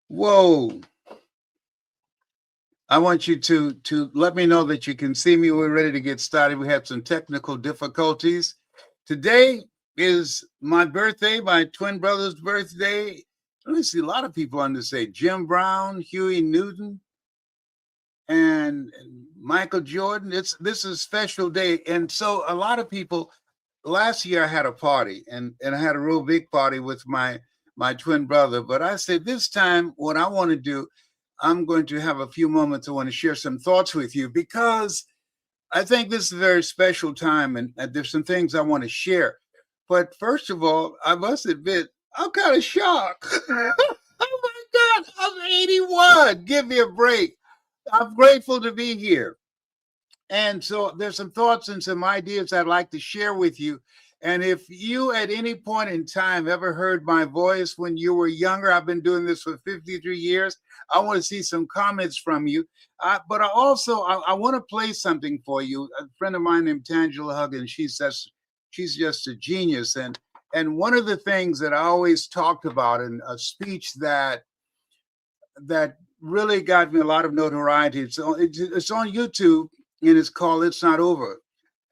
Whoa. I want you to let me know that you can see me. We're ready to get started. We had some technical difficulties. Today is my birthday, my twin brother's birthday. Let me see, a lot of people on this say Jim Brown, Huey Newton, and Michael Jordan. This is a special day. And so a lot of people, last year I had a party and I had a real big party with my twin brother. But I said this time what I want to do, I'm going to have a few moments. I want to share some thoughts with you because I think this is a very special time and there's some things I want to share. But first of all, I must admit, I'm kind of shocked. Oh my God, I'm 81. Give me a break. I'm grateful to be here. And so there's some thoughts and some ideas I'd like to share with you. And if you at any point in time ever heard my voice when you were younger, I've been doing this for 53 years. I want to see some comments from you. But I want to play something for you. A friend of mine named Tangela Huggins, she's just a genius. And one of the things that I always talked about in a speech that really got me a lot of notoriety. It's on YouTube and it's called "It's Not Over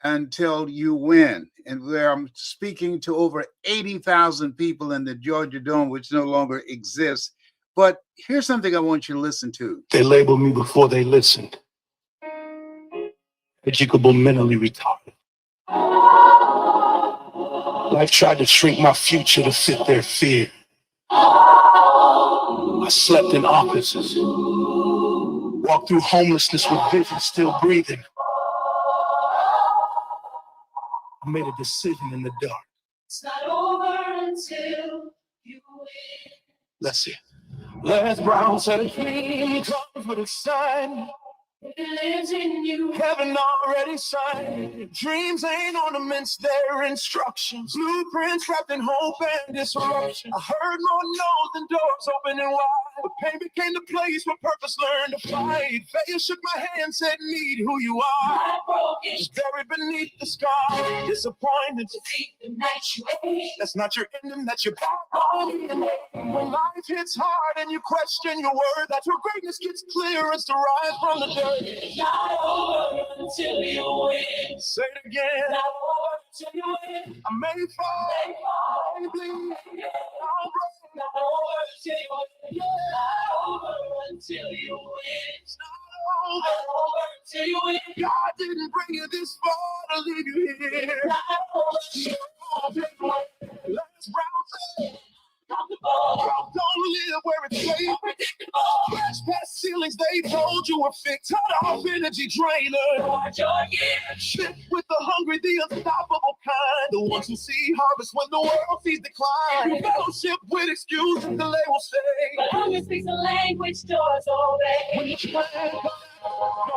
Until You Win," and where I'm speaking to over 80,000 people in the Georgia Dome, which no longer exists. But here's something I want you to listen to. They labeled me before they listened. Educable, mentally retarded. Life tried to shrink my future to fit their fear. I slept in offices, walked through homelessness with vision still breathing. I made a decision in the dark. It's not over until you win. Let's see. Les Brown said a dream comes with a sign. It lives in you. Heaven already signed. Dreams ain't ornaments, they're instructions. Blueprints wrapped in hope and disruption. I heard more no's than doors opening wide. But pain became the place where purpose learned to fight. Failure shook my hand, said, need who you are. It's buried beneath the scar. Disappointment, defeat, the night you ate. That's not your ending, that's your backbone. When life hits hard and you question your worth, that's where greatness gets clear. It's to rise from the dirt. It's not over until you win. Say it again. It's not over until you win. I may fall, I may bleed, I'll break. Not over until you win. Not over until you win. It's not over until you win. God didn't bring you this far to leave you here. Not over until you win. Let's round. Don't live where it's safe. Crash past ceilings they told you were fixed. Cut off energy drainers. Shit with the hungry, the unstoppable kind. The ones who see harvest when the world sees decline. Fellowship with excuses, delay will stay. But hunger speaks a language, doors obey. When you try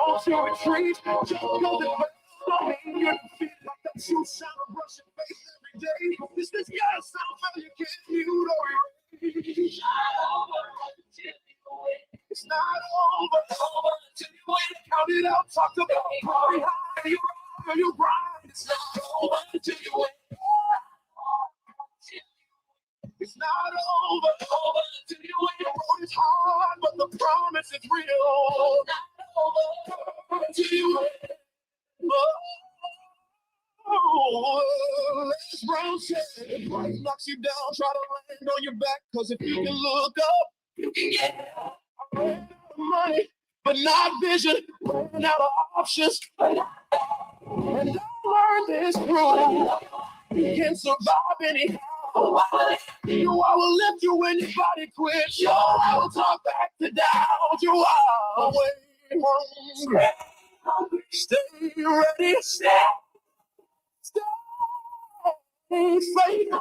don't you retreat. Just go the best. Don't mean you're defeated like that true sound of Russian face every day. This gotta sound better, you can't mute or erase. It's not over until you win. It's not over until you win. Count it out, talk about party high. You rock or you grind. It's not over until you win. It's not over until you win. The road is hard, but the promise is real. It's not over until you win. Les Brown said, life knocks you down, try to land on your back, cause if you can look up, you can get out. I ran out of money, but not vision, ran out of options, and I learned this truth. You can survive anyhow. You, I will lift you when your body quits. Yo, I will talk back to doubt you. I'll wait hungry. Stay ready. Stay faithful.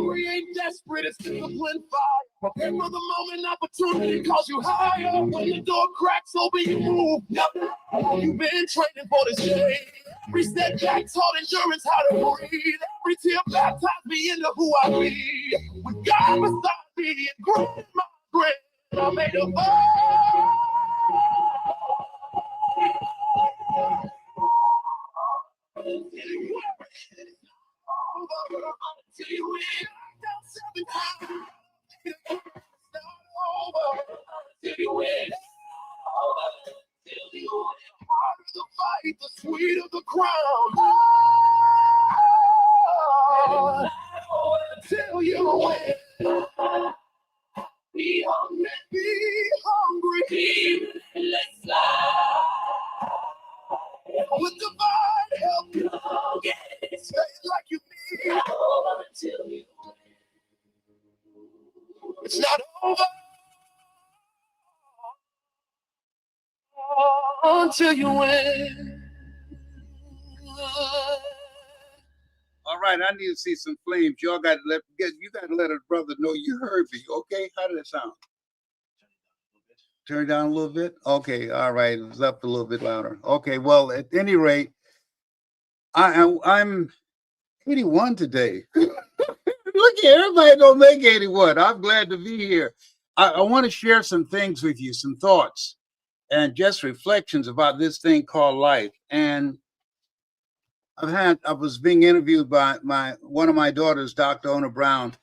We ain't desperate, it's disciplined fire. Prepare for the moment, opportunity calls you higher. When the door cracks open, you move. You've been training for this day. Every setback taught endurance how to breathe. Every tear baptized me into who I be. With God beside me and grit my grit, I made a vow. Until you win. Down 7 times. the sweet of the crown. Oh, until you win. Be hungry. Be hungry. Be relentless. With divine help. Oh, yes. Say it like you mean. Until you win. It's not over until you win. All right, I need to see some flames. Y'all got to let a brother know you heard me. Okay, how did it sound? Turn it down a little bit. Okay, all right, it was up a little bit louder. Okay, well, at any rate, I'm 81 today. Look here, everybody don't make 81. I'm glad to be here. I want to share some things with you, some thoughts, and just reflections about this thing called life. And I was being interviewed by one of my daughters, Dr. Ona Brown,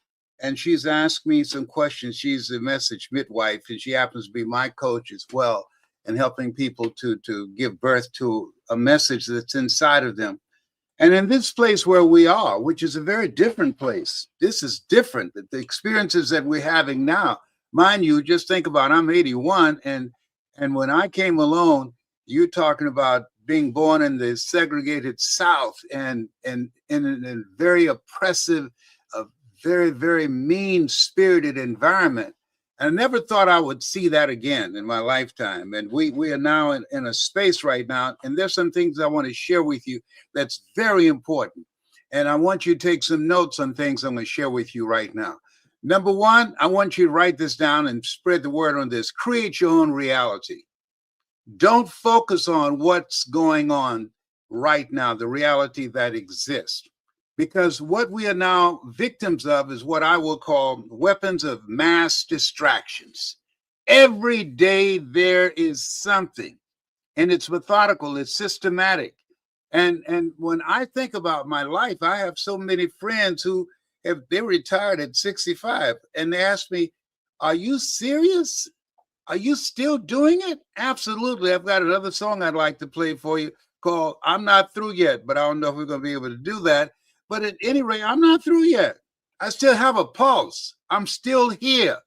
and she's asked me some questions. She's a message midwife, and she happens to be my coach as well, and helping people to give birth to a message that's inside of them. And in this place where we are, which is a very different place, this is different. The experiences that we're having now, mind you, just think about I'm 81, and when I came alone, you're talking about being born in the segregated South and in a very oppressive, very, very mean-spirited environment. I never thought I would see that again in my lifetime. And we are now in a space right now, and there's some things I want to share with you that's very important. And I want you to take some notes on things I'm going to share with you right now. Number one, I want you to write this down and spread the word on this. Create your own reality. Don't focus on what's going on right now, the reality that exists. Because what we are now victims of is what I will call weapons of mass distractions. Every day there is something, and it's methodical, it's systematic. And when I think about my life, I have so many friends who they retired at 65, and they ask me, "Are you serious? Are you still doing it?" Absolutely. I've got another song I'd like to play for you called "I'm Not Through Yet," but I don't know if we're going to be able to do that. But at any rate, I'm not through yet. I still have a pulse. I'm still here.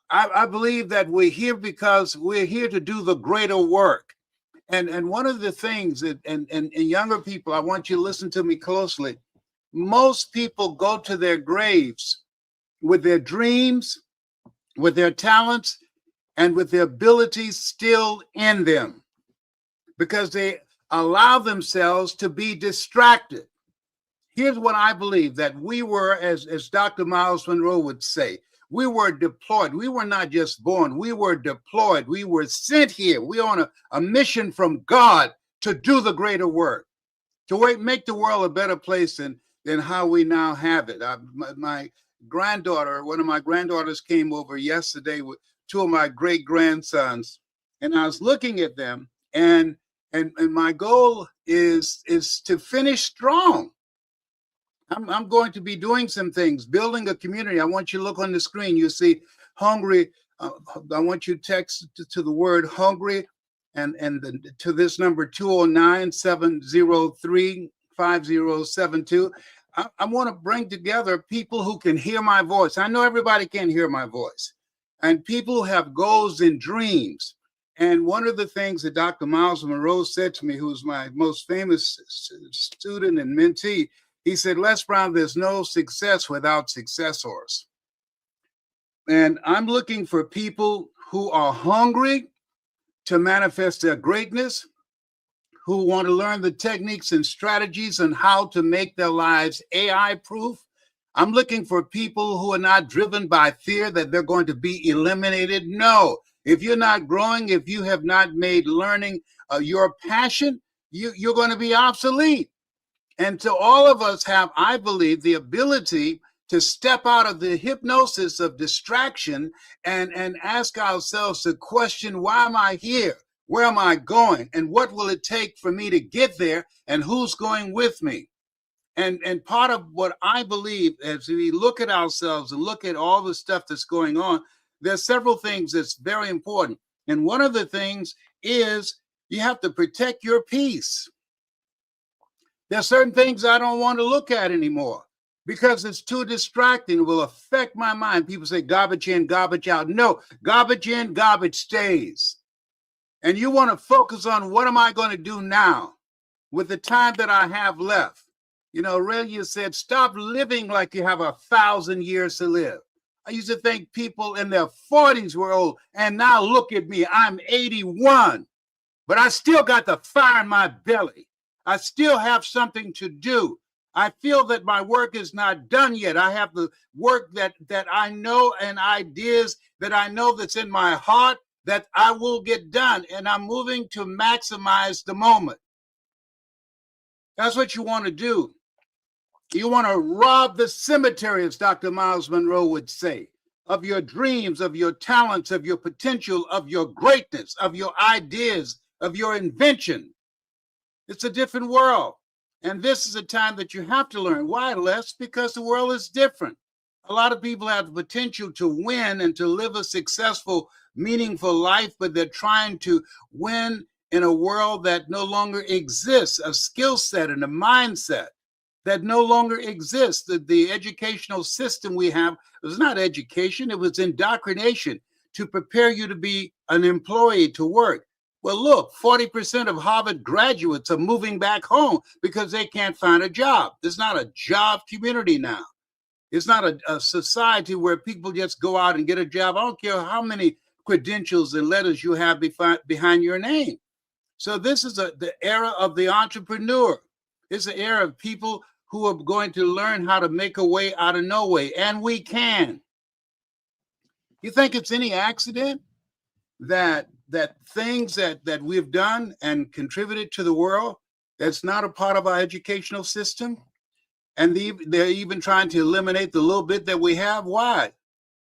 I believe that we're here because we're here to do the greater work. And one of the things that, and younger people, I want you to listen to me closely. Most people go to their graves with their dreams, with their talents, and with their abilities still in them because they allow themselves to be distracted. Here's what I believe, that we were, as Dr. Miles Monroe would say, we were deployed. We were not just born, we were deployed. We were sent here. We're on a mission from God to do the greater work, to make the world a better place than how we now have it. My granddaughter, one of my granddaughters came over yesterday with two of my great grandsons, and I was looking at them, and my goal is to finish strong. I'm going to be doing some things, building a community. I want you to look on the screen. You see hungry. I want you to text to the word hungry and to this number 209-703-5072. I want to bring together people who can hear my voice. I know everybody can't hear my voice, and people who have goals and dreams. And one of the things that Dr. Miles Monroe said to me, who's my most famous student and mentee, he said, "Les Brown, there's no success without successors." And I'm looking for people who are hungry to manifest their greatness, who want to learn the techniques and strategies on how to make their lives AI proof. I'm looking for people who are not driven by fear that they're going to be eliminated. No, if you're not growing, if you have not made learning your passion, you're going to be obsolete. And so all of us have, I believe, the ability to step out of the hypnosis of distraction and ask ourselves the question, why am I here? Where am I going? And what will it take for me to get there? And who's going with me? And part of what I believe, as we look at ourselves and look at all the stuff that's going on, there's several things that's very important. And one of the things is you have to protect your peace. There's certain things I don't want to look at anymore because it's too distracting. It will affect my mind. People say garbage in, garbage out. No, garbage in, garbage stays. And you want to focus on what am I going to do now with the time that I have left. You know, Aurelius said, stop living like you have 1,000 years to live. I used to think people in their 40s were old, and now look at me, I'm 81, but I still got the fire in my belly. I still have something to do. I feel that my work is not done yet. I have the work that I know and ideas that I know that's in my heart that I will get done, and I'm moving to maximize the moment. That's what you want to do. You want to rob the cemetery, as Dr. Miles Monroe would say, of your dreams, of your talents, of your potential, of your greatness, of your ideas, of your invention. It's a different world. And this is a time that you have to learn. Why, Les? Because the world is different. A lot of people have the potential to win and to live a successful, meaningful life, but they're trying to win in a world that no longer exists, a skill set and a mindset that no longer exists. The educational system we have was not education, it was indoctrination to prepare you to be an employee, to work. Well, look, 40% of Harvard graduates are moving back home because they can't find a job. There's not a job community now. It's not a society where people just go out and get a job. I don't care how many credentials and letters you have behind your name. So this is the era of the entrepreneur. It's the era of people who are going to learn how to make a way out of no way, and we can. You think it's any accident that things that we've done and contributed to the world that's not a part of our educational system? And they're even trying to eliminate the little bit that we have. Why?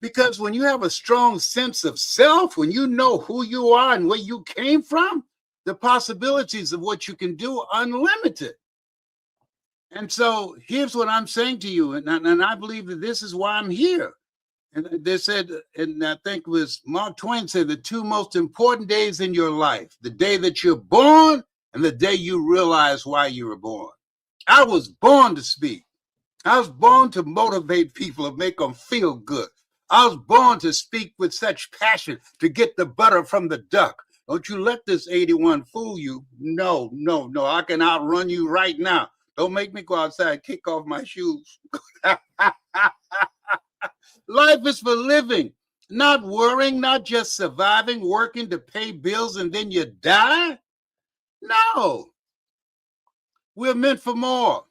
Because when you have a strong sense of self, when you know who you are and where you came from, the possibilities of what you can do are unlimited. And so here's what I'm saying to you, and I believe that this is why I'm here. And they said, and I think it was Mark Twain said, the two most important days in your life, the day that you're born and the day you realize why you were born. I was born to speak. I was born to motivate people and make them feel good. I was born to speak with such passion to get the butter from the duck. Don't you let this 81 fool you. No, no, no. I can outrun you right now. Don't make me go outside and kick off my shoes. Life is for living, not worrying, not just surviving, working to pay bills and then you die. No, we're meant for more.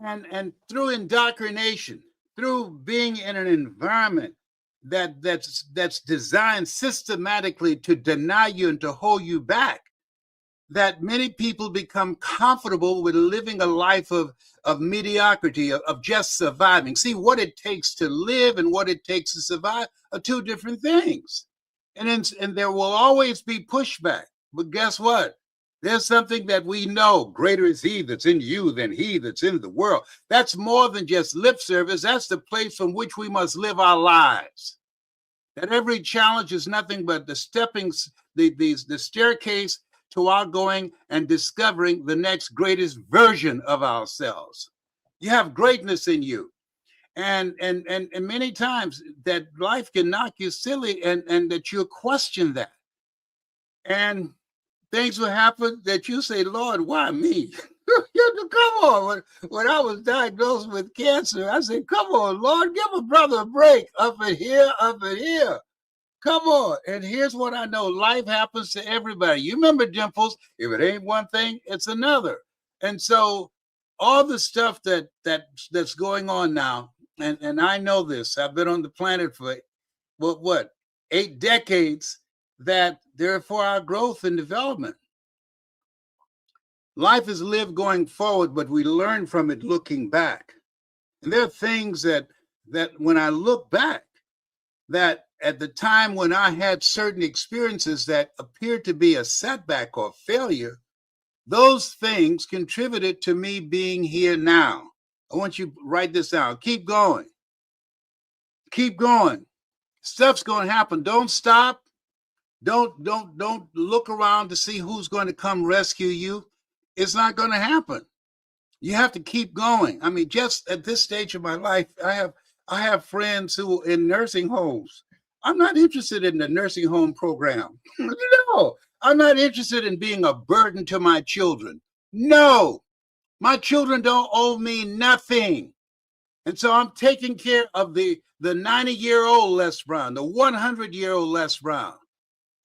And through indoctrination, through being in an environment that's designed systematically to deny you and to hold you back, that many people become comfortable with living a life of mediocrity, of just surviving. See, what it takes to live and what it takes to survive are two different things. And there will always be pushback. But guess what? There's something that we know. Greater is he that's in you than he that's in the world. That's more than just lip service. That's the place from which we must live our lives. That every challenge is nothing but the staircase to our going and discovering the next greatest version of ourselves. You have greatness in you. And many times that life can knock you silly and that you'll question that. And things will happen that you say, Lord, why me? Come on. When I was diagnosed with cancer, I said, come on, Lord, give a brother a break. Up and here, up and here. Come on. And here's what I know. Life happens to everybody. You remember, Dimples, if it ain't one thing, it's another. And so all the stuff that's going on now, and I know this, I've been on the planet for, 8 decades, that they're for our growth and development. Life is lived going forward, but we learn from it looking back. And there are things that when I look back, that at the time when I had certain experiences that appeared to be a setback or failure, those things contributed to me being here now. I want you to write this down. Keep going. Keep going. Stuff's going to happen. Don't stop. Don't look around to see who's going to come rescue you. It's not going to happen. You have to keep going. I mean, just at this stage of my life, I have friends who are in nursing homes. I'm not interested in the nursing home program. No, I'm not interested in being a burden to my children. No, my children don't owe me nothing. And so I'm taking care of the 90-year-old Les Brown, the 100-year-old Les Brown.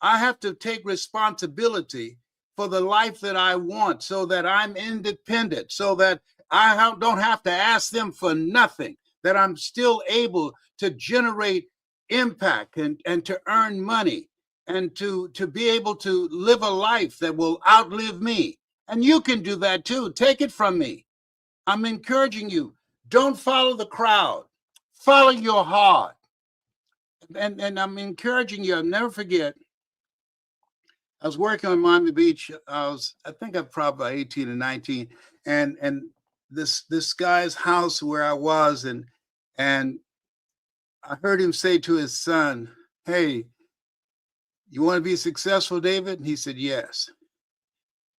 I have to take responsibility for the life that I want so that I'm independent, so that I don't have to ask them for nothing, that I'm still able to generate impact and to earn money and to be able to live a life that will outlive me. And you can do that too. Take it from me. I'm encouraging you. Don't follow the crowd. Follow your heart. And I'm encouraging you. I'll never forget. I was working on Miami Beach. I think I'm probably 18 or 19, and this guy's house where I was, and I heard him say to his son, "Hey, you want to be successful, David?" And he said, "Yes."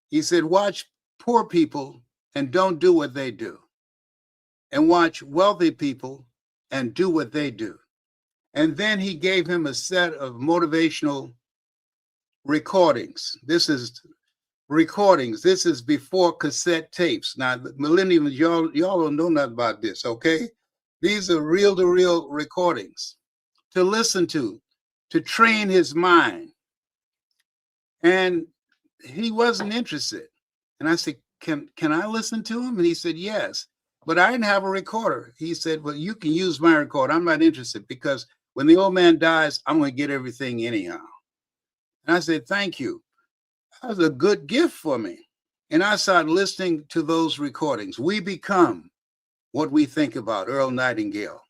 He said, "Watch poor people and don't do what they do, and watch wealthy people and do what they do." And then he gave him a set of motivational recordings. This is recordings. This is before cassette tapes. Now, the millennials, y'all don't know nothing about this, okay? These are reel-to-reel recordings to listen to train his mind. And he wasn't interested. And I said, can I listen to him? And he said, yes. But I didn't have a recorder. He said, well, you can use my recorder. I'm not interested because when the old man dies, I'm going to get everything anyhow. And I said, thank you. That was a good gift for me. And I started listening to those recordings. We become what we think about. Earl Nightingale,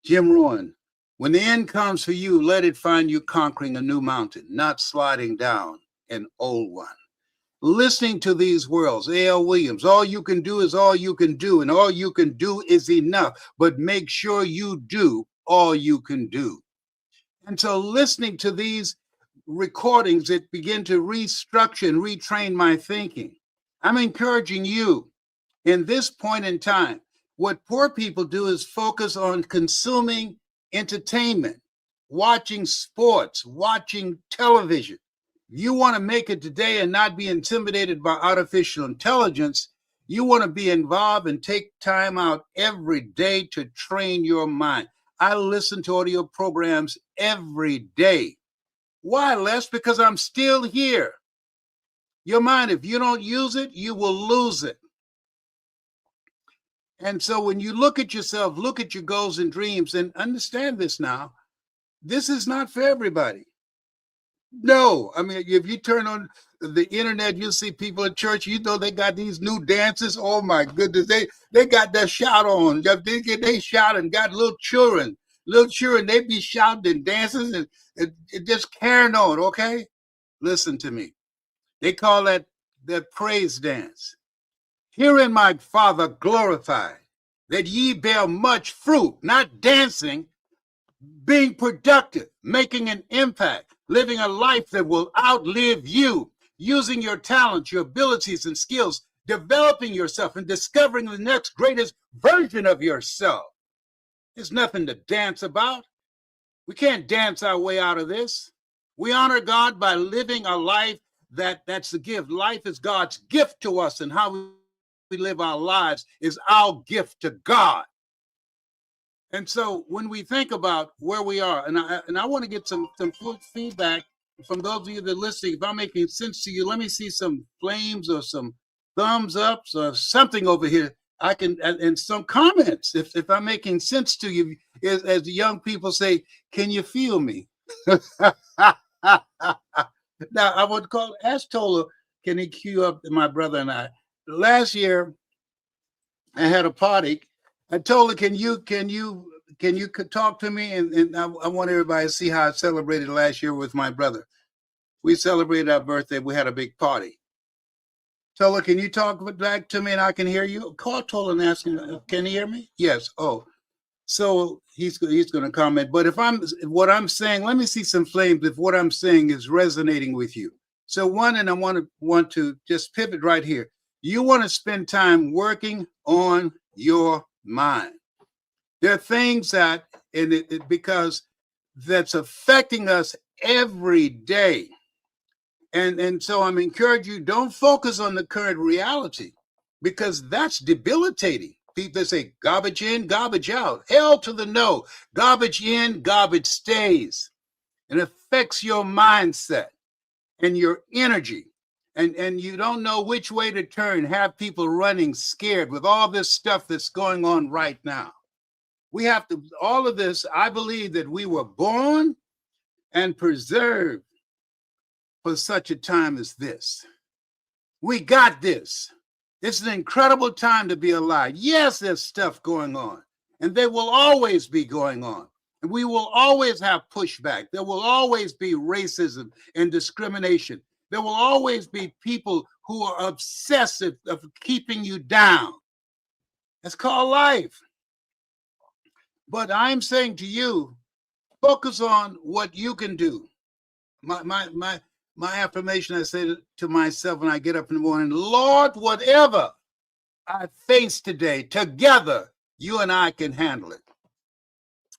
Jim Rohn. When the end comes for you, let it find you conquering a new mountain, not sliding down an old one. Listening to these worlds, A.L. Williams, all you can do is all you can do, and all you can do is enough, but make sure you do all you can do. And so listening to these recordings, it began to restructure and retrain my thinking. I'm encouraging you in this point in time. What poor people do is focus on consuming entertainment, watching sports, watching television. You want to make it today and not be intimidated by artificial intelligence. You want to be involved and take time out every day to train your mind. I listen to audio programs every day. Why, Les? Because I'm still here. Your mind, if you don't use it, you will lose it. And so when you look at yourself, look at your goals and dreams, and understand this now, this is not for everybody. No, I mean, if you turn on the internet, you'll see people at church, you know, they got these new dances. Oh my goodness, they got that shout on. They shout and got little children, they be shouting and dancing and just carrying on, okay? Listen to me. They call that praise dance. Herein my Father glorified, that ye bear much fruit, not dancing, being productive, making an impact, living a life that will outlive you, using your talents, your abilities and skills, developing yourself and discovering the next greatest version of yourself. There's nothing to dance about. We can't dance our way out of this. We honor God by living a life that's the gift. Life is God's gift to us, and how we live our lives is our gift to God. And so when we think about where we are, and I want to get some feedback from those of you that are listening. If I'm making sense to you, let me see some flames or some thumbs ups or something over here. I can, and some comments if I'm making sense to you. As the young people say, can you feel me? Now I would ask Tola, can he cue up my brother and I? Last year I had a party. I told her, can you talk to me? And I want everybody to see how I celebrated last year with my brother. We celebrated our birthday. We had a big party. Tola, can you talk back to me and I can hear you? Call Tola and ask him, can he hear me? Yes. Oh, so he's going to comment. But what I'm saying, let me see some flames if what I'm saying is resonating with you. So one, and I want to just pivot right here. You want to spend time working on your mind. There are things that, because that's affecting us every day. And so I'm encouraging you, don't focus on the current reality because that's debilitating. People say garbage in, garbage out. Hell to the no. Garbage in, garbage stays. It affects your mindset and your energy. And you don't know which way to turn, have people running scared with all this stuff that's going on right now. We have to, all of this, I believe that we were born and preserved for such a time as this. We got this. It's an incredible time to be alive. Yes, there's stuff going on, and there will always be going on. And we will always have pushback. There will always be racism and discrimination. There will always be people who are obsessive of keeping you down. That's called life. But I'm saying to you, focus on what you can do. My affirmation, I say to myself when I get up in the morning, Lord, whatever I face today, together, you and I can handle it.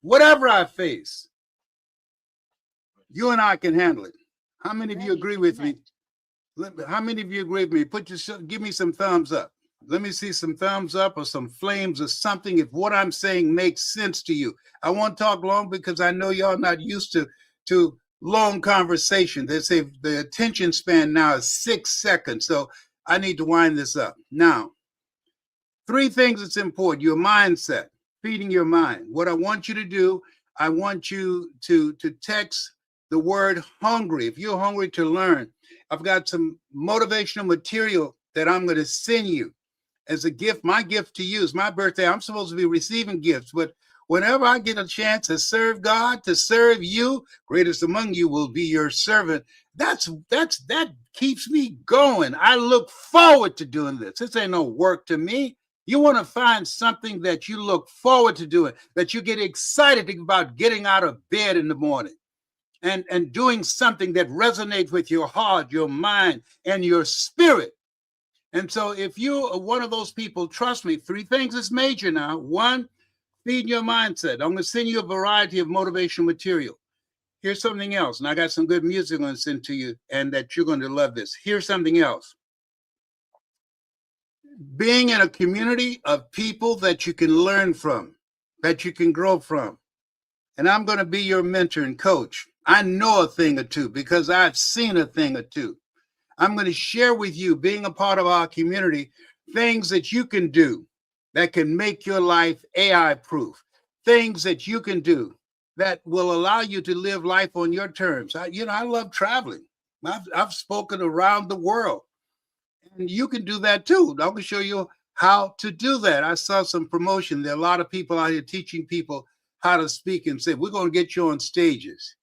Whatever I face, you and I can handle it. How many of you agree with me? How many of you agree with me? Give me some thumbs up. Let me see some thumbs up or some flames or something if what I'm saying makes sense to you. I won't talk long because I know y'all not used to long conversation. They say the attention span now is 6 seconds. So I need to wind this up. Now, 3 things that's important. Your mindset, feeding your mind. What I want you to do, I want you to text the word hungry. If you're hungry to learn, I've got some motivational material that I'm going to send you as a gift. My gift to you is my birthday. I'm supposed to be receiving gifts, but whenever I get a chance to serve God, to serve you, greatest among you will be your servant. That keeps me going. I look forward to doing this. This ain't no work to me. You want to find something that you look forward to doing, that you get excited about getting out of bed in the morning and doing something that resonates with your heart, your mind, and your spirit. And so if you are one of those people, trust me, 3 things is major now. 1, feed your mindset. I'm going to send you a variety of motivational material. Here's something else. And I got some good music I'm going to send to you and that you're going to love this. Here's something else. Being in a community of people that you can learn from, that you can grow from. And I'm going to be your mentor and coach. I know a thing or two because I've seen a thing or two. I'm going to share with you, being a part of our community, things that you can do that can make your life AI proof, things that you can do that will allow you to live life on your terms. I love traveling. I've spoken around the world, and you can do that too. I'm going to show you how to do that. I saw some promotion. There are a lot of people out here teaching people how to speak and say, we're going to get you on stages.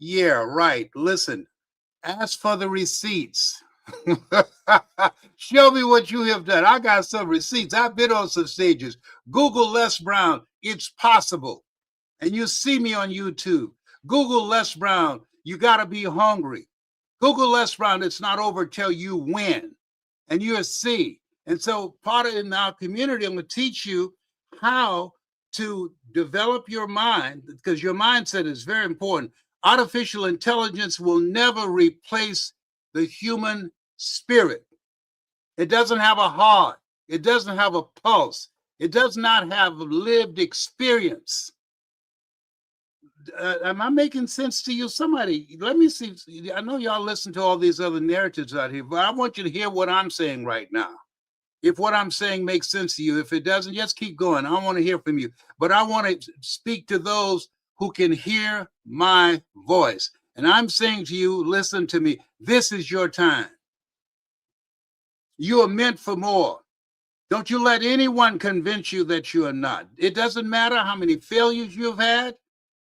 Yeah, right. Listen, ask for the receipts. Show me what you have done. I got some receipts. I've been on some stages. Google Les Brown. It's possible. And you see me on YouTube. Google Les Brown. You got to be hungry. Google Les Brown. It's not over till you win. And you'll see. And so part of in our community, I'm going to teach you how to develop your mind, because your mindset is very important. Artificial intelligence will never replace the human spirit. It doesn't have a heart. It doesn't have a pulse. It does not have lived experience. Am I making sense to you? Somebody, let me see. I know y'all listen to all these other narratives out here, but I want you to hear what I'm saying right now. If what I'm saying makes sense to you, if it doesn't, just keep going. I want to hear from you. But I want to speak to those who can hear my voice. And I'm saying to you, listen to me. This is your time. You are meant for more. Don't you let anyone convince you that you are not. It doesn't matter how many failures you've had,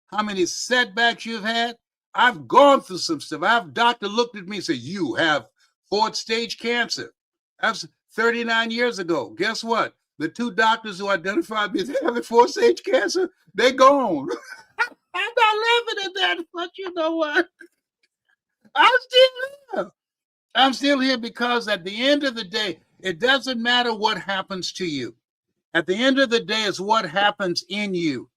how many setbacks you've had. I've gone through some stuff. I have a doctor looked at me and said, you have 4th stage cancer. That's 39 years ago. Guess what? The 2 doctors who identified me as having 4th stage cancer, they're gone. I'm not laughing at that, but you know what? I'm still here. I'm still here because at the end of the day, it doesn't matter what happens to you. At the end of the day, it's what happens in you.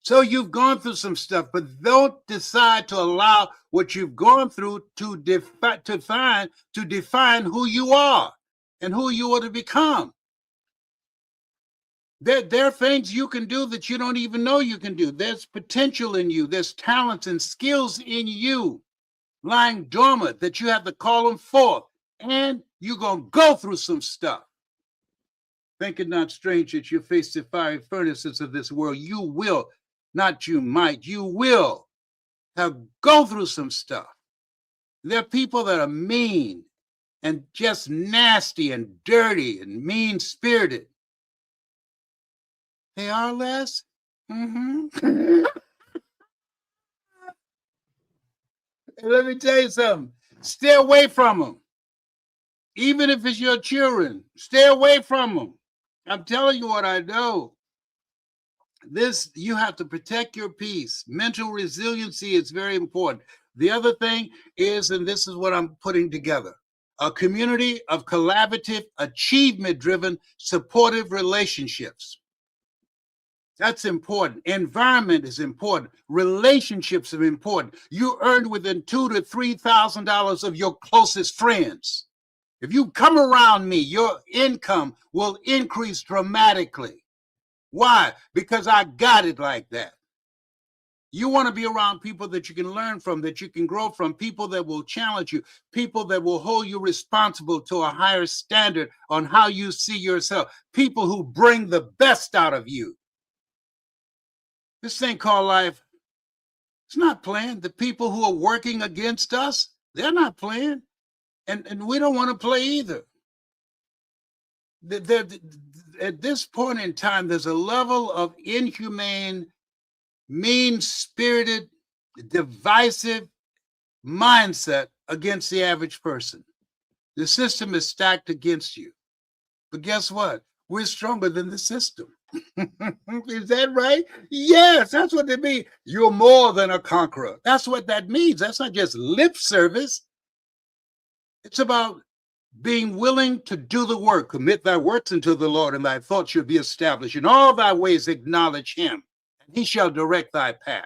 So you've gone through some stuff, but don't decide to allow what you've gone through to define who you are and who you are to become. There are things you can do that you don't even know you can do. There's potential in you. There's talents and skills in you lying dormant that you have to call them forth. And you're going to go through some stuff. Think it not strange that you face the fiery furnaces of this world. You will, not you might, you will go through some stuff. There are people that are mean and just nasty and dirty and mean-spirited. They are, Les? Mm-hmm. Let me tell you something. Stay away from them. Even if it's your children, stay away from them. I'm telling you what I know. You have to protect your peace. Mental resiliency is very important. The other thing is, and this is what I'm putting together, a community of collaborative, achievement-driven, supportive relationships. That's important. Environment is important. Relationships are important. You earn within $2,000 to $3,000 of your closest friends. If you come around me, your income will increase dramatically. Why? Because I got it like that. You want to be around people that you can learn from, that you can grow from, people that will challenge you, people that will hold you responsible to a higher standard on how you see yourself, people who bring the best out of you. This thing called life, it's not playing. The people who are working against us, they're not playing. And we don't want to play either. At this point in time, there's a level of inhumane, mean-spirited, divisive mindset against the average person. The system is stacked against you. But guess what? We're stronger than the system. Is that right? Yes, that's what they mean. You're more than a conqueror. That's what that means. That's not just lip service. It's about being willing to do the work. Commit thy works unto the Lord, and thy thoughts shall be established. In all thy ways acknowledge him, and he shall direct thy path.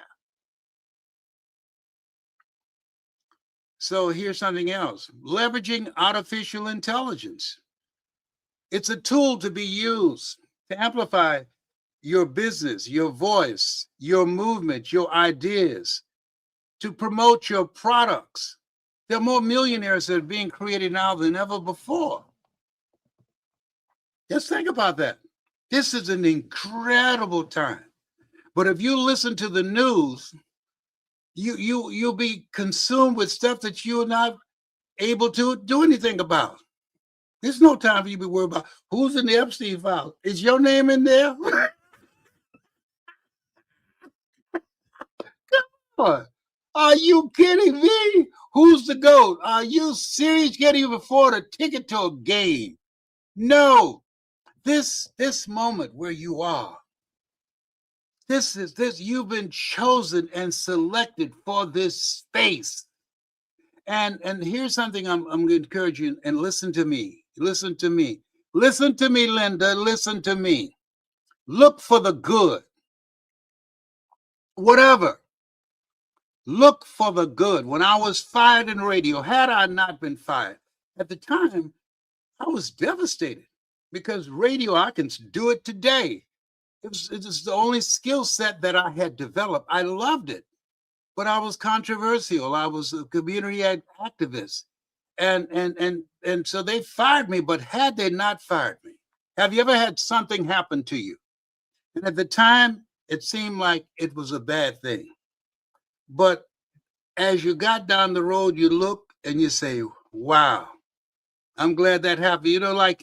So here's something else. Leveraging artificial intelligence. It's a tool to be used to amplify your business, your voice, your movement, your ideas, to promote your products. There are more millionaires that are being created now than ever before. Just think about that. This is an incredible time. But if you listen to the news, you'll be consumed with stuff that you're not able to do anything about. There's no time for you to be worried about who's in the Epstein file. Is your name in there? Come on. Are you kidding me? Who's the GOAT? Are you serious? Can't even afford a ticket to a game. No. This moment where you are, you've been chosen and selected for this space. And here's something I'm going to encourage you, and listen to me. Listen to me. Listen to me, Linda. Listen to me. Look for the good. Whatever. Look for the good. When I was fired in radio, had I not been fired, at the time, I was devastated because radio, I can do it today. It was the only skill set that I had developed. I loved it, but I was controversial. I was a community activist. And so they fired me, but had they not fired me, have you ever had something happen to you? And at the time, it seemed like it was a bad thing. But as you got down the road, you look and you say, wow, I'm glad that happened. You know, like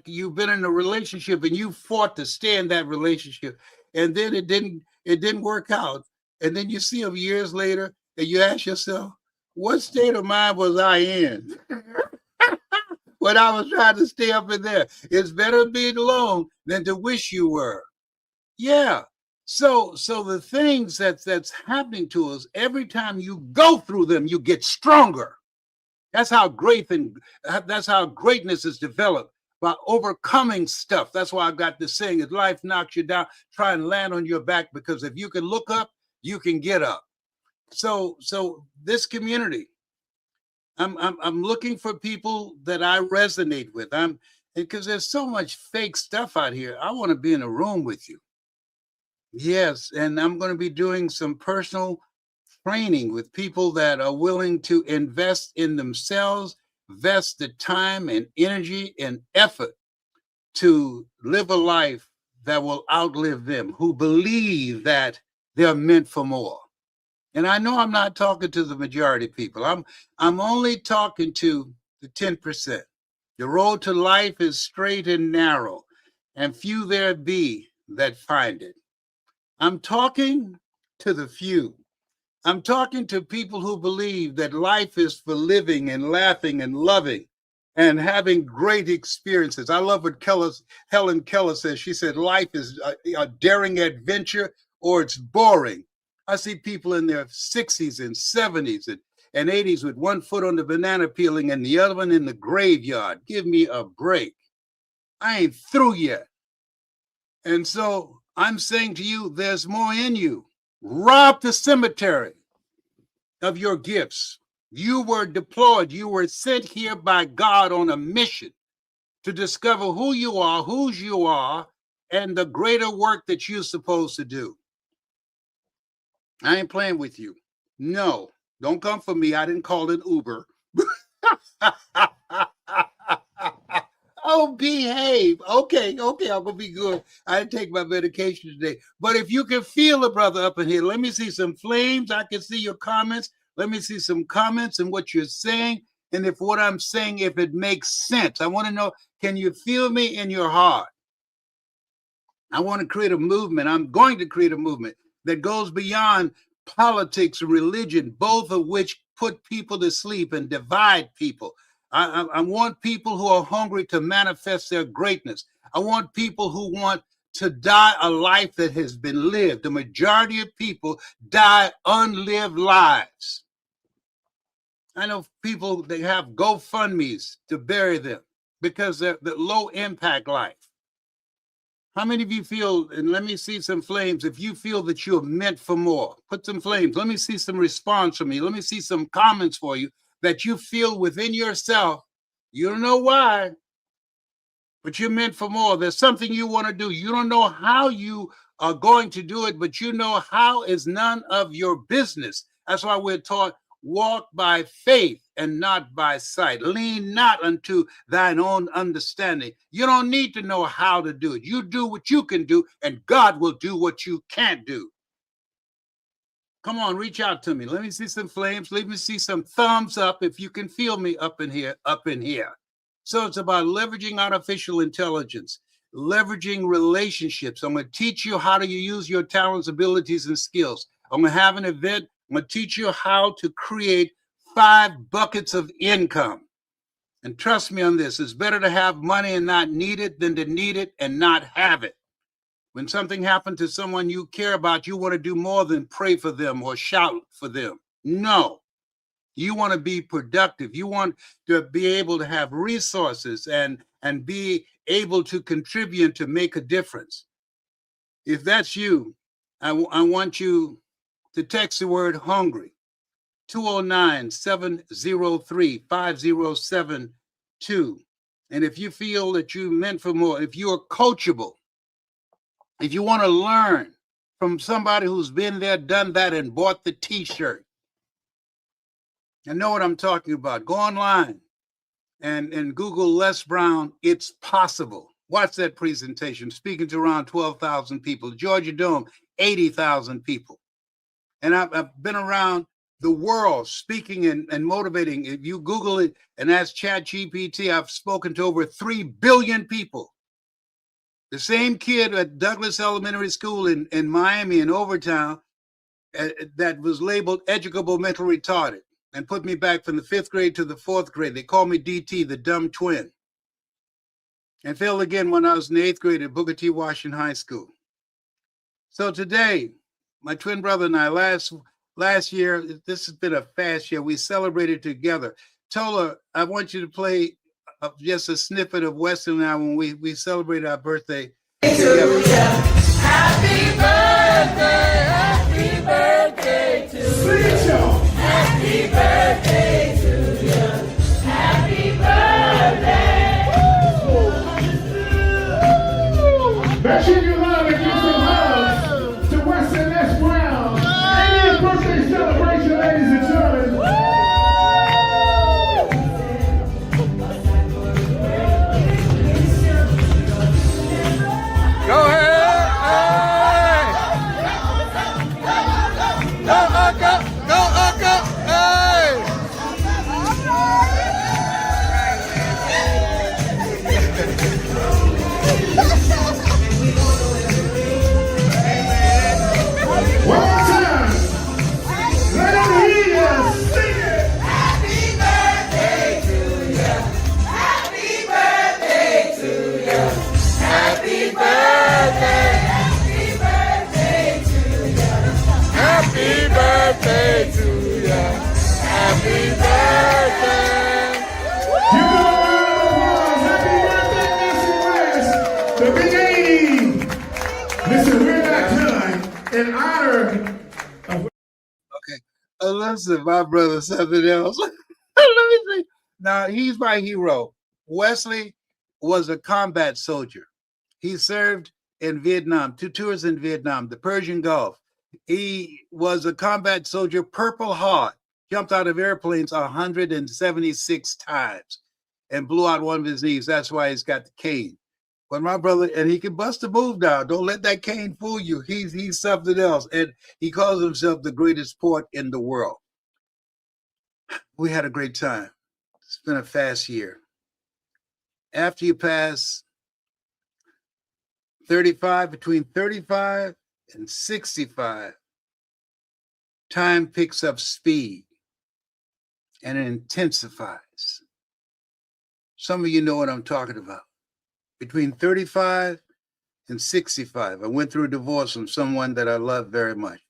you've been in a relationship and you fought to stay in that relationship, and then it didn't work out. And then you see them years later and you ask yourself, what state of mind was I in when I was trying to stay up in there? It's better being alone than to wish you were. Yeah. So the things that's happening to us, every time you go through them, you get stronger. That's how that's how greatness is developed, by overcoming stuff. That's why I got this saying: if life knocks you down, try and land on your back, because if you can look up, you can get up. So this community, I'm looking for people that I resonate with. Because there's so much fake stuff out here. I want to be in a room with you. Yes, and I'm going to be doing some personal training with people that are willing to invest in themselves, invest the time and energy and effort to live a life that will outlive them, who believe that they're meant for more. And I know I'm not talking to the majority of people. I'm only talking to the 10%. The road to life is straight and narrow, and few there be that find it. I'm talking to the few. I'm talking to people who believe that life is for living and laughing and loving and having great experiences. I love what Helen Keller says. She said, life is a daring adventure or it's boring. I see people in their 60s and 70s and 80s with one foot on the banana peeling and the other one in the graveyard. Give me a break. I ain't through yet. And so I'm saying to you, there's more in you. Rob the cemetery of your gifts. You were deployed. You were sent here by God on a mission to discover who you are, whose you are, and the greater work that you're supposed to do. I ain't playing with you. No, don't come for me. I didn't call it Uber. Oh, behave. Okay, I'm gonna be good. I didn't take my medication today. But if you can feel a brother up in here, let me see some flames. I can see your comments. Let me see some comments and what you're saying. And if what I'm saying, if it makes sense, I want to know, can you feel me in your heart? I want to create a movement. I'm going to create a movement that goes beyond politics and religion, both of which put people to sleep and divide people. I want people who are hungry to manifest their greatness. I want people who want to die a life that has been lived. The majority of people die unlived lives. I know people that have GoFundMes to bury them because they're the low impact life. How many of you feel, and let me see some flames, if you feel that you're meant for more? Put some flames. Let me see some response from you. Let me see some comments for you that you feel within yourself. You don't know why, but you're meant for more. There's something you want to do. You don't know how you are going to do it, but you know how is none of your business. That's why we're taught, walk by faith and not by sight. Lean not unto thine own understanding. You don't need to know how to do it. You do what you can do, and God will do what you can't do. Come on, reach out to me. Let me see some flames. Let me see some thumbs up if you can feel me up in here, up in here. So it's about leveraging artificial intelligence, leveraging relationships. I'm going to teach you how to use your talents, abilities, and skills. I'm going to have an event. I'm going to teach you how to create 5 buckets of income. And trust me on this, it's better to have money and not need it than to need it and not have it. When something happened to someone you care about, you want to do more than pray for them or shout for them. No. You want to be productive. You want to be able to have resources and be able to contribute to make a difference. If that's you, I want you to text the word hungry, 209-703-5072. And if you feel that you're meant for more, if you are coachable, if you want to learn from somebody who's been there, done that, and bought the t-shirt, I know what I'm talking about. Go online and Google Les Brown, It's Possible. Watch that presentation, speaking to around 12,000 people. Georgia Dome, 80,000 people. And I've been around the world speaking and motivating. If you Google it and ask ChatGPT, I've spoken to over 3 billion people. The same kid at Douglas Elementary School in Miami in Overtown that was labeled educable mental retarded and put me back from the 5th grade to the 4th grade. They called me DT, the dumb twin. And failed again when I was in the 8th grade at Booker T. Washington High School. So today, my twin brother and I, last year, this has been a fast year. We celebrated together Tola, I want you to play just a snippet of Wesley and I when we celebrated our birthday together. Happy birthday, happy birthday to you. Happy birthday to you. Happy birthday. Make sure you love and give some hugs to Weston S. Brown. And his birthday celebration, ladies and gentlemen. Go ahead. Hey. Go, Uncle. Go, Uncle. Hey. One more time. Let them hear you. Sing it. Happy birthday to you. Happy birthday to you. Happy birthday. Happy birthday to you. Happy birthday to you. Happy birthday. Give them a round of applause. Happy birthday, Mr. West. The Big 80. Listen, we're not done. In honor of Okay. Listen, my brother, something else. Let me see. Now, he's my hero. Wesley was a combat soldier. He served in Vietnam, 2 tours in Vietnam, the Persian Gulf. He was a combat soldier, Purple Heart, jumped out of airplanes 176 times and blew out one of his knees. That's why he's got the cane. But my brother, and he can bust a move down. Don't let that cane fool you. He's something else. And he calls himself the greatest sport in the world. We had a great time. It's been a fast year. After you pass 35, between 35 and 65, time picks up speed and it intensifies. Some of you know what I'm talking about. Between 35 and 65, I went through a divorce from someone that I love very much.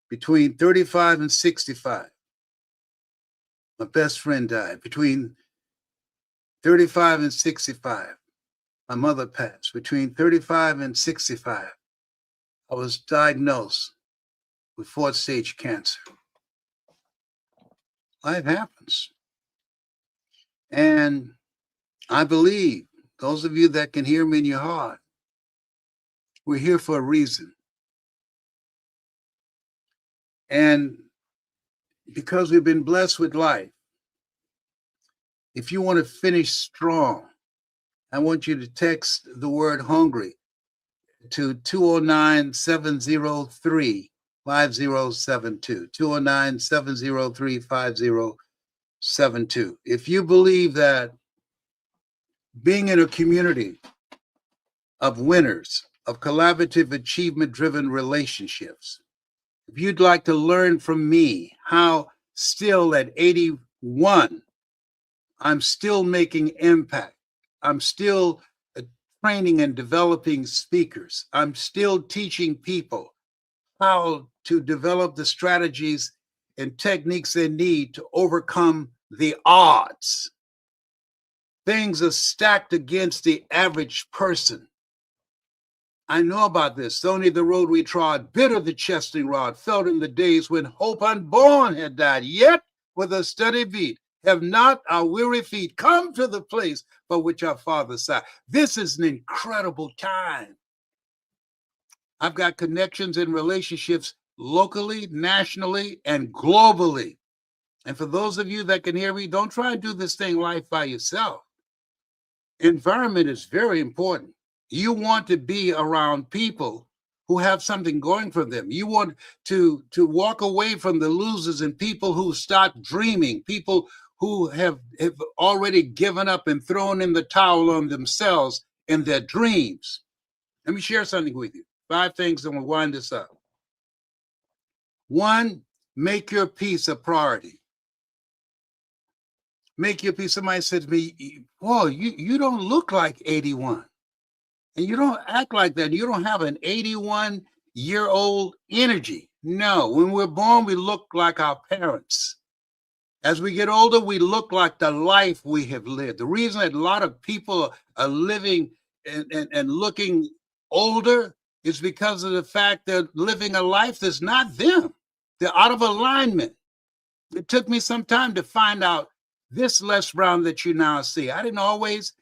Between 35 and 65, my best friend died. Between 35 and 65, my mother passed. Between 35 and 65, I was diagnosed with 4th stage cancer. Life happens. And I believe, those of you that can hear me in your heart, we're here for a reason. And because we've been blessed with life, if you want to finish strong, I want you to text the word hungry to 209-703-5072. 209-703-5072. If you believe that being in a community of winners, of collaborative, achievement-driven relationships, if you'd like to learn from me how still at 81, I'm still making impact. I'm still training and developing speakers. I'm still teaching people how to develop the strategies and techniques they need to overcome the odds. Things are stacked against the average person. I know about this. Only the road we trod, bitter the chesting rod, felt in the days when hope unborn had died. Yet, with a steady beat, have not our weary feet come to the place for which our Father sighed. This is an incredible time. I've got connections and relationships locally, nationally, and globally. And for those of you that can hear me, don't try and do this thing life by yourself. Environment is very important. You want to be around people who have something going for them. You want to walk away from the losers and people who start dreaming, people who have already given up and thrown in the towel on themselves and their dreams. Let me share something with you. 5 things, and we'll wind this up. 1, make your peace a priority. Make your peace. Somebody said to me, "Paul, you don't look like 81. And you don't act like that. You don't have an 81-year-old energy." No, when we're born, we look like our parents. As we get older, we look like the life we have lived. The reason that a lot of people are living and looking older is because of the fact they're living a life that's not them. They're out of alignment. It took me some time to find out this Les Brown that you now see. I didn't always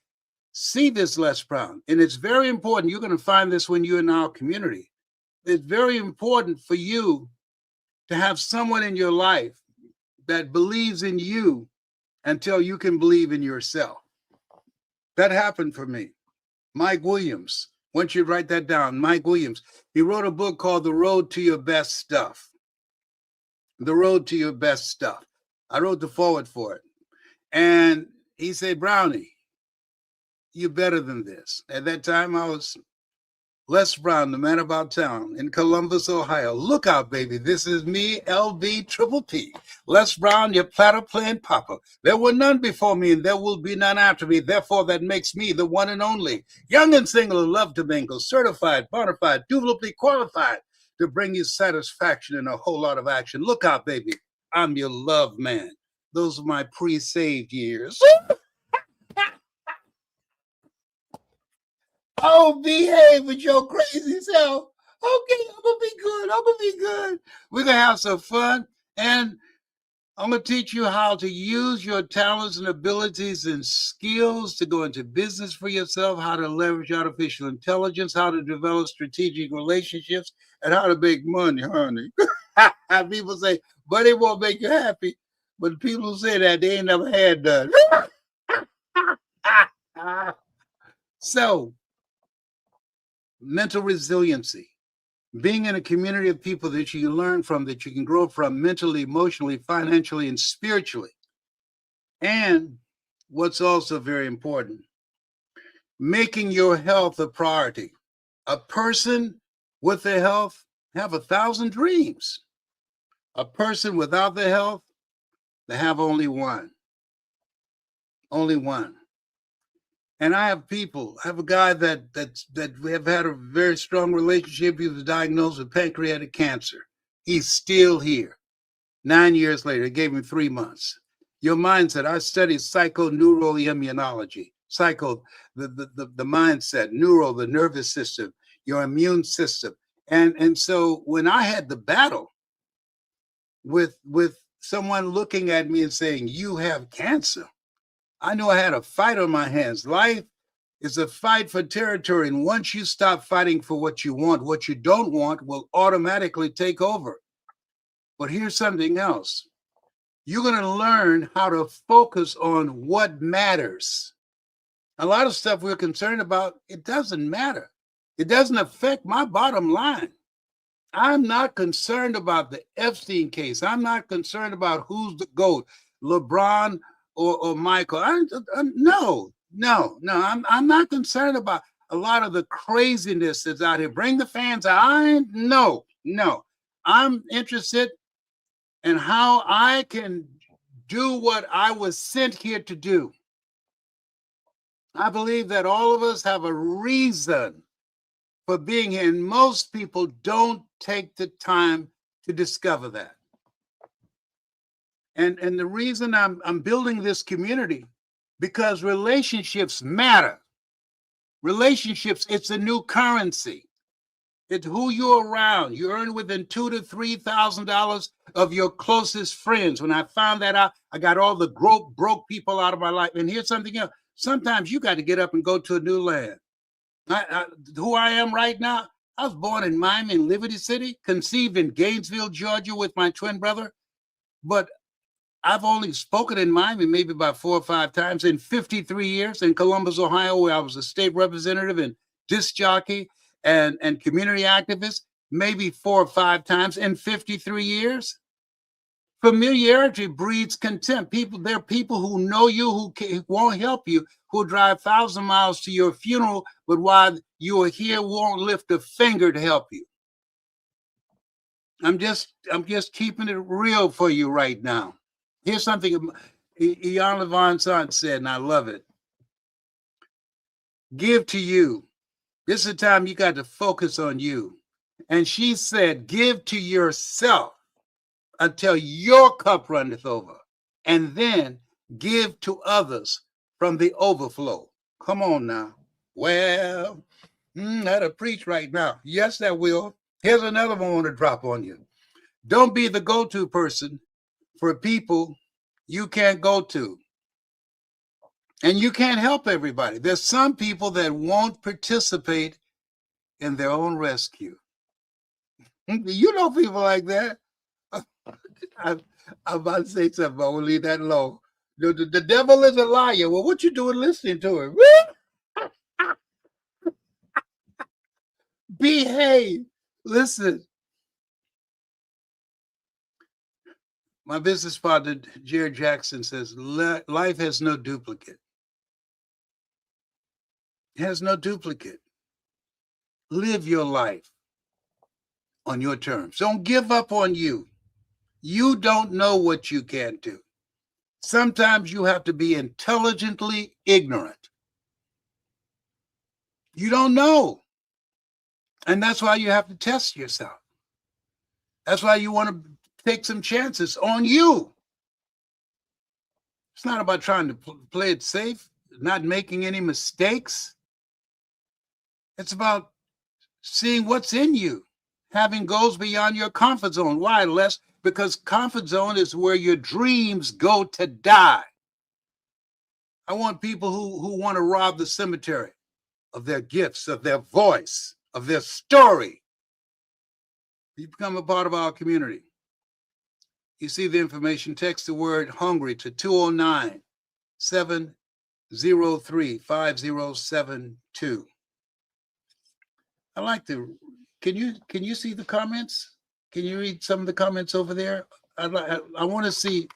see this Les Brown. And it's very important. You're going to find this when you're in our community. It's very important for you to have someone in your life that believes in you until you can believe in yourself. That happened for me. Mike Williams, once you write that down, Mike Williams, he wrote a book called The Road to Your Best Stuff. The Road to Your Best Stuff. I wrote the foreword for it. And he said, Brownie, you're better than this. At that time, I was Les Brown, the man about town in Columbus, Ohio. Look out, baby. This is me, LB Triple P. Les Brown, your platter playing papa. There were none before me, and there will be none after me. Therefore, that makes me the one and only. Young and single and love to mingle. Certified, bona fide, dutifully qualified to bring you satisfaction and a whole lot of action. Look out, baby. I'm your love man. Those are my pre-saved years. Oh, behave with your crazy self. Okay, I'm gonna be good. I'm gonna be good. We're gonna have some fun, and I'm gonna teach you how to use your talents and abilities and skills to go into business for yourself, how to leverage artificial intelligence, how to develop strategic relationships, and how to make money, honey. People say, but it won't make you happy. But people who say that, they ain't never had none. So, mental resiliency, being in a community of people that you can learn from, that you can grow from mentally, emotionally, financially, and spiritually. And what's also very important, making your health a priority. A person with their health have 1,000 dreams. A person without their health, they have only one. Only one. And I have people. I have a guy that we have had a very strong relationship. He was diagnosed with pancreatic cancer. He's still here. 9 years later, it gave him 3 months. Your mindset. I studied psychoneuroimmunology. Psycho, the mindset, neuro, the nervous system, your immune system. And so when I had the battle with someone looking at me and saying, you have cancer, I knew I had a fight on my hands. Life is a fight for territory. And once you stop fighting for what you don't want will automatically take over. But here's something else. You're going to learn how to focus on what matters. A lot of stuff we're concerned about, it doesn't matter. It doesn't affect my bottom line. I'm not concerned about the Epstein case. I'm not concerned about who's the GOAT, LeBron or Michael. No. I'm not concerned about a lot of the craziness that's out here. Bring the fans out. No. I'm interested in how I can do what I was sent here to do. I believe that all of us have a reason for being here, and most people don't take the time to discover that. And the reason I'm building this community, because relationships matter. Relationships, it's a new currency. It's who you're around. You earn within $2,000 to $3,000 of your closest friends. When I found that out, I got all the broke people out of my life. And here's something else. Sometimes you got to get up and go to a new land. Who I am right now, I was born in Mamie in Liberty City, conceived in Gainesville, Georgia with my twin brother. But I've only spoken in Mamie maybe about 4 or 5 times in 53 years, in Columbus, Ohio, where I was a state representative and disc jockey and community activist, maybe 4 or 5 times in 53 years. Familiarity breeds contempt. There are people who know you, who won't help you, who drive 1,000 miles to your funeral, but while you are here, won't lift a finger to help you. I'm just keeping it real for you right now. Here's something Ian Levant said, and I love it. Give to you. This is the time you got to focus on you. And she said, give to yourself until your cup runneth over. and then give to others from the overflow. Come on now. Well, that'll preach right now. Yes, that will. Here's another one I want to drop on you. Don't be the go-to person for people you can't go to. And you can't help everybody. There's some people that won't participate in their own rescue. You know people like that. I'm about to say something, but I will leave that alone. The devil is a liar. Well, what you doing listening to him? Behave. Listen. My business partner, Jared Jackson, says life has no duplicate. It has no duplicate. Live your life on your terms. Don't give up on you. You don't know what you can do. Sometimes you have to be intelligently ignorant. You don't know. And that's why you have to test yourself. That's why you want to take some chances on you. It's not about trying to play it safe, not making any mistakes. It's about seeing what's in you, having goals beyond your comfort zone. Why, Les? Because comfort zone is where your dreams go to die. I want people who want to rob the cemetery of their gifts, of their voice, of their story. You become a part of our community. You see the information, text the word hungry to 209-703-5072. I like to, can you see the comments? Can you read some of the comments over there? I want to see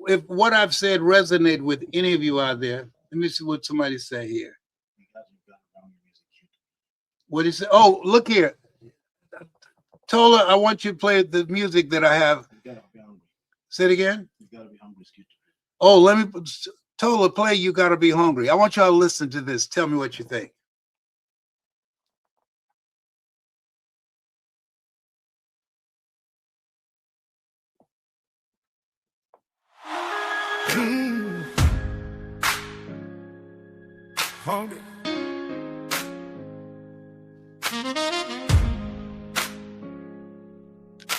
if what I've said resonated with any of you out there. Let me see what somebody say here. What is it? Oh, look here. Tola, I want you to play the music that I have. Say it again. You gotta be hungry. Oh, let me, Tola, play You Gotta Be Hungry. I want y'all to listen to this. Tell me what you think. Hungry.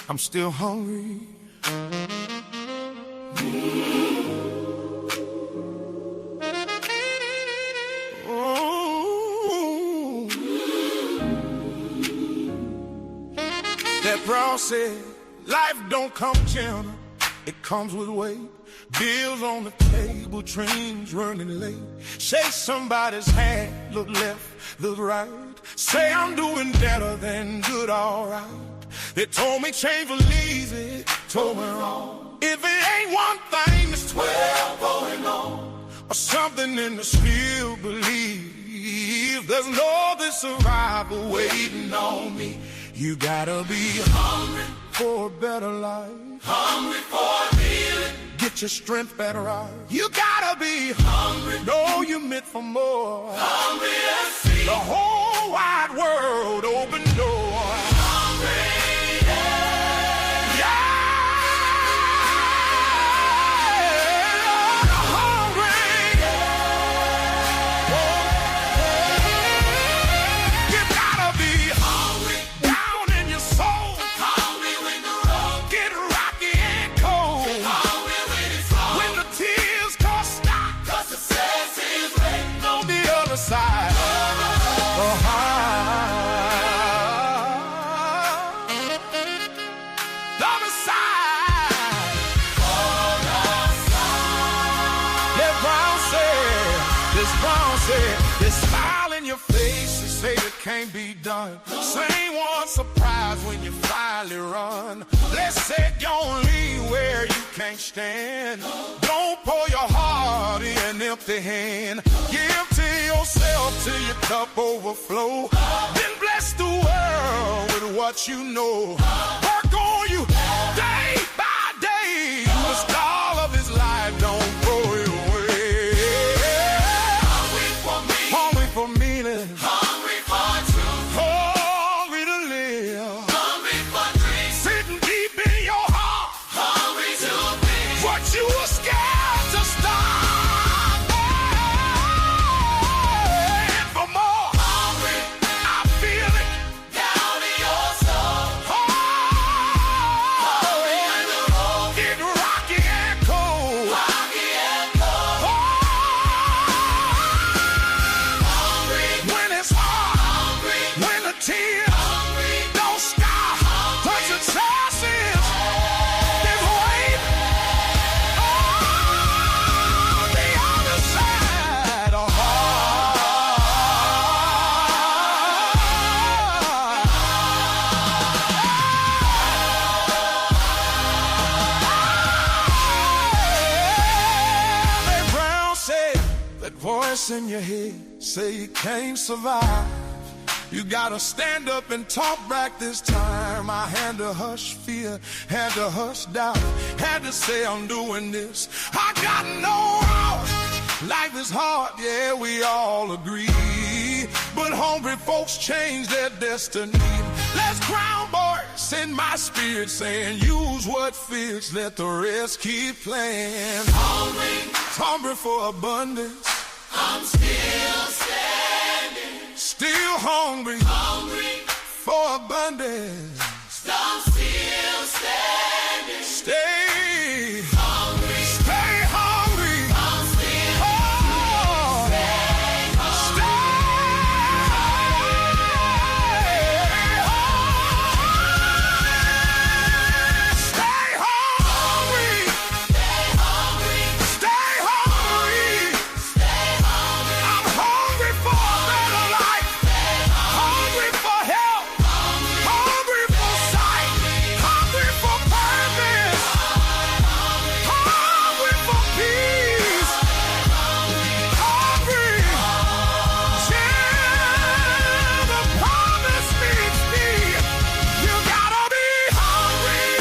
I'm still hungry. Oh. That brown said, life don't come gentle, it comes with weight. Bills on the table, trains running late. Shake somebody's hand, look left, look right. Say I'm doing better than good, all right. They told me change was easy, told me wrong. If it ain't one thing, there's 12 going on. Or something in the still believe. There's no other survival waiting on me. You gotta be hungry for a better life. Hungry for a feeling. Get your strength better out. You gotta be hungry. Know you're meant for more. Hungry to see the whole wide world open door. Hungry. Can't be done. Same one surprise when you finally run. Let's say you only where you can't stand. Don't pour your heart in empty hand. Give to yourself till your cup overflow. Then bless the world with what you know. Work on you day by day. The stall of his life don't throw it away. Hungry for me. Hungry for meaning. You were scared voice in your head say you can't survive. You gotta stand up and talk back this time. I had to hush fear, had to hush doubt, had to say I'm doing this. I got no out. Life is hard, yeah, we all agree. But hungry folks change their destiny. Let's crown boys in my spirit saying, use what fits, let the rest keep playing. Hungry for abundance. I'm still standing. Still hungry for abundance. I'm still standing. Stay hungry. Stay hungry. I'm still stay hungry. Stay hungry. I'm hungry for a better life. Hungry for help. Hungry for sight. Hungry for purpose. Hungry for peace. Hungry till the promise meets me. You gotta be hungry.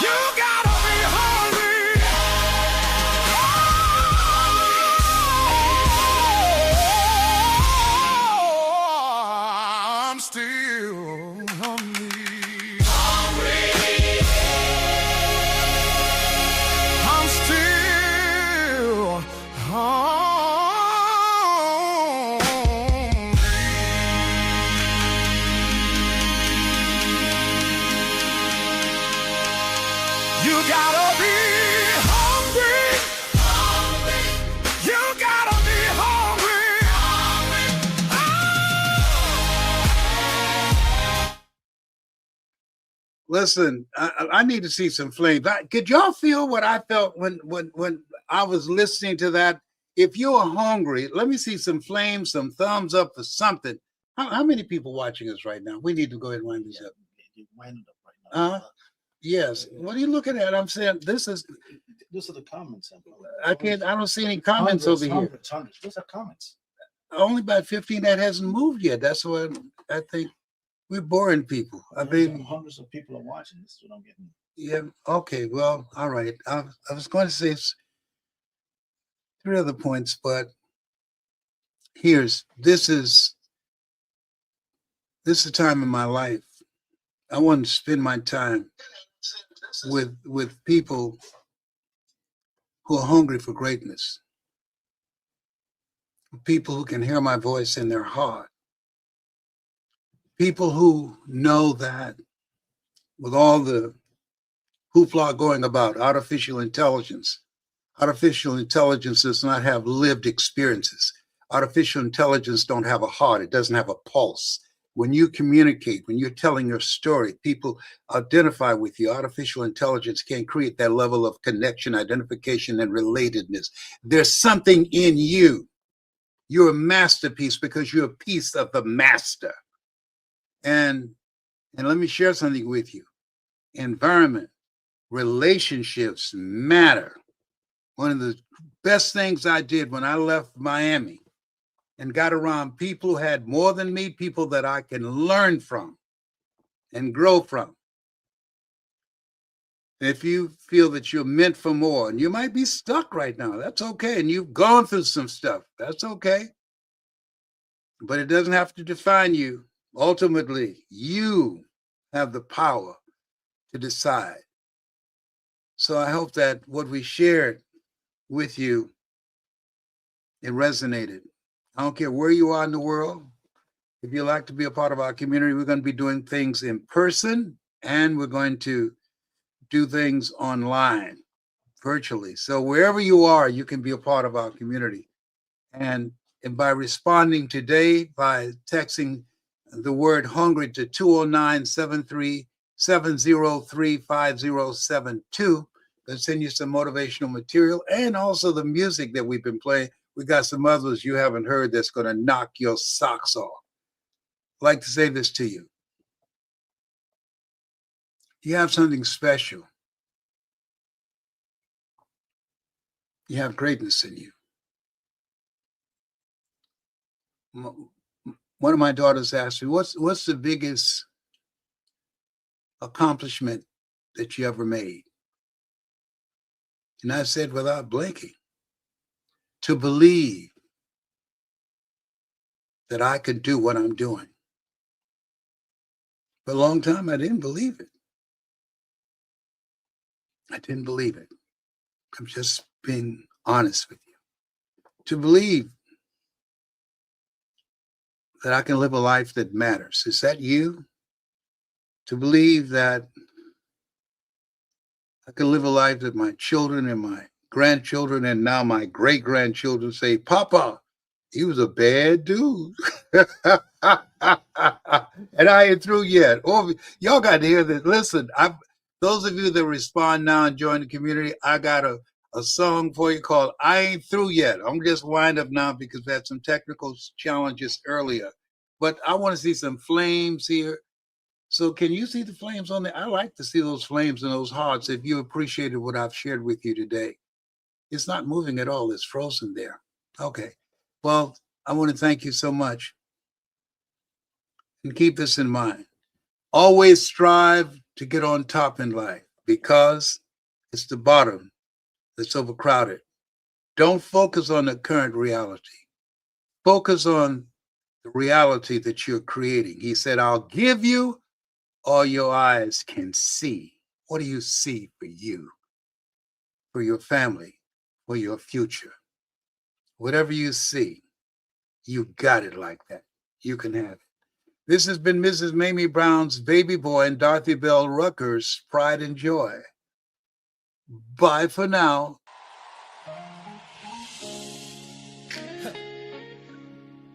You gotta be hungry. I'm still hungry. I'm still hungry. You gotta be hungry. You gotta be hungry. Listen, I need to see some flames. Could y'all feel what I felt when I was listening to that? If you're hungry, let me see some flames, some thumbs up for something. How many people watching us right now? We need to go ahead and wind this up. Yes. What are you looking at? I'm saying this is. Those are the comments. I don't see any comments over here. Hundreds. Those are comments. Only about 15 that hasn't moved yet. That's what I think. We're boring people. I mean, Hundreds of people are watching. This is what I'm getting. yeah. Okay. Well, all right. I was going to say 3 other points, but this is a time in my life. I want to spend my time with people who are hungry for greatness, people who can hear my voice in their heart, people who know that with all the hoopla going about artificial intelligence does not have lived experiences. Artificial intelligence don't have a heart. It doesn't have a pulse. When you communicate, when you're telling your story, people identify with you. Artificial intelligence can't create that level of connection, identification, and relatedness. There's something in you. You're a masterpiece because you're a piece of the master. And let me share something with you. Environment, relationships matter. One of the best things I did when I left Miami and got around people who had more than me, people that I can learn from and grow from. If you feel that you're meant for more, and you might be stuck right now, that's okay. And you've gone through some stuff, that's okay. But it doesn't have to define you. Ultimately, you have the power to decide. So I hope that what we shared with you, it resonated. I don't care where you are in the world. If you'd like to be a part of our community, we're going to be doing things in person and we're going to do things online, virtually. So wherever you are, you can be a part of our community. And by responding today, by texting the word hungry to 209-73703-5072, they'll send you some motivational material and also the music that we've been playing. We got some others you haven't heard that's going to knock your socks off. I'd like to say this to you. You have something special. You have greatness in you. one of my daughters asked me, what's the biggest accomplishment that you ever made? And I said, without blinking, to believe that I could do what I'm doing. For a long time, I didn't believe it. I didn't believe it. I'm just being honest with you. To believe that I can live a life that matters. Is that you? To believe that I can live a life that my children and my grandchildren and now my great-grandchildren say, Papa, he was a bad dude. And I ain't through yet. Oh, y'all got to hear this. Listen, those of you that respond now and join the community, I got a song for you called I Ain't Through Yet. I'm just wind up now because we had some technical challenges earlier. But I want to see some flames here. So can you see the flames on there? I like to see those flames and those hearts if you appreciated what I've shared with you today. It's not moving at all. It's frozen there. Okay. Well, I want to thank you so much. And keep this in mind. Always strive to get on top in life because it's the bottom that's overcrowded. Don't focus on the current reality. Focus on the reality that you're creating. He said, I'll give you all your eyes can see. What do you see for you, for your family, for your future? Whatever you see, you got it like that. You can have it. This has been Mrs. Mamie Brown's baby boy and Dorothy Bell Rucker's Pride and Joy. Bye for now.